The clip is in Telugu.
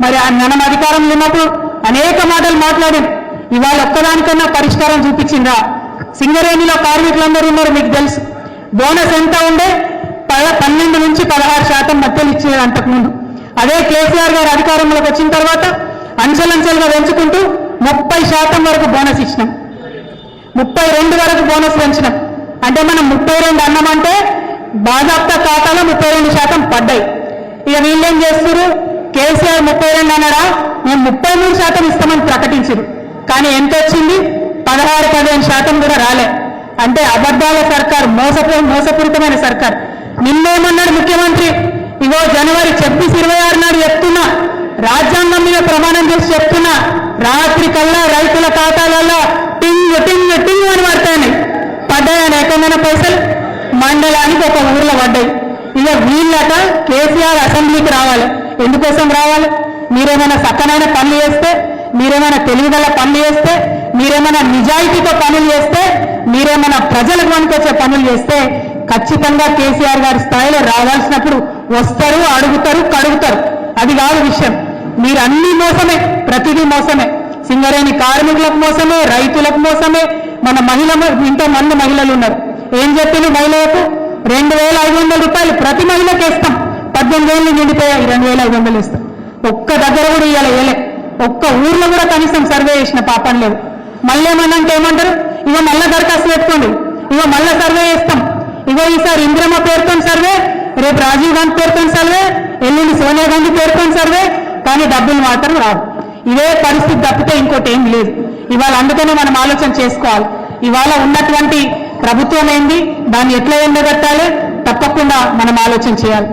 మరి మనం అధికారంలో ఉన్నప్పుడు అనేక మాటలు మాట్లాడారు. ఇవాళ ఒక్కదానికన్నా పరిష్కారం చూపించిందా? సింగరేణిలో కార్మికులందరూ ఉన్నారు, మీకు తెలుసు. బోనస్ ఎంత ఉండే? 12 నుంచి 16% మధ్యలో ఇచ్చేది అంతకుముందు. అదే కేసీఆర్ గారు అధికారంలోకి వచ్చిన తర్వాత అంచెలంచెలుగా పెంచుకుంటూ 30% వరకు బోనస్ ఇచ్చినాం. 32 వరకు బోనస్ పెంచినాం. అంటే మనం 32 అన్నామంటే బాజాప్తా ఖాతాలో 32% పడ్డాయి. ఇక వీళ్ళేం చేస్తున్నారు? కేసీఆర్ 32 అన్నారా, మేము 33% ఇస్తామని ప్రకటించారు. కానీ ఎంత వచ్చింది? 16-15% కూడా రాలే. అంటే అబద్ధాల సర్కార్, మోసపూరితమైన సర్కార్. నిన్నేమన్నాడు ముఖ్యమంత్రి? ఇగో జనవరి 26 నాడు చెప్తున్నా, రాజ్యాంగం మీద ప్రమాణం చేసి చెప్తున్నా, రాత్రి కల్లా రైతుల ఖాతాలలో టింగ్ టింగ్ టింగ్ అని పడతాయని. పడ్డాయని ఎక్కడైనా పైసలు? మండలానికి ఒక ఊర్లో పడ్డాయి. ఇక వీళ్ళట కేసీఆర్ అసెంబ్లీకి రావాలి. ఎందుకోసం రావాలి? మీరేమైనా సక్కనైన పనులు చేస్తే, మీరేమైనా తెలివిగల పనులు చేస్తే, మీరేమైనా నిజాయితీతో పనులు చేస్తే, మీరేమైనా ప్రజలకు పనికొచ్చే పనులు చేస్తే ఖచ్చితంగా కేసీఆర్ గారి స్థాయిలో రావాల్సినప్పుడు వస్తారు, అడుగుతారు, కడుగుతారు. అది కాదు విషయం. మీరు అన్ని మోసమే, ప్రతిదీ మోసమే. సింగరేణి కార్మికులకు మోసమే, రైతులకు మోసమే. మన ఇంతమంది మహిళలు ఉన్నారు. ఏం చెప్పింది మహిళలకు? 2,500 రూపాయలు ప్రతి మహిళకి ఇస్తాం. 18 ఏళ్ళు నిండిపోయాయి, 2,500 ఇస్తాం. ఒక్క దగ్గర కూడా ఇవ్వలే. ఒక్క ఊర్లో కూడా కనీసం సర్వే చేసిన పాపం లేదు. మళ్ళీ ఏమన్నంటే ఏమంటారు? ఇగో మళ్ళా దరఖాస్తు పెట్టుకోండి, ఇగో మళ్ళా సర్వే చేస్తాం, ఇగో ఈసారి ఇందిరమ్మ పేరుతో సర్వే, రేపు రాజీవ్ గాంధీ పేరుతో సర్వే, ఎల్లుండి సోనియా గాంధీ పేరుతో సర్వే, కానీ డబ్బులు మాత్రం రావు. ఇదే పరిస్థితి తప్పితే ఇంకోటి ఏం లేదు. ఇవాళ అందుకనే మనం ఆలోచన చేసుకోవాలి. ఇవాళ ఉన్నటువంటి ప్రభుత్వం ఏంది, దాన్ని ఎట్లా ఎండగట్టాలి, తప్పకుండా మనం ఆలోచన చేయాలి.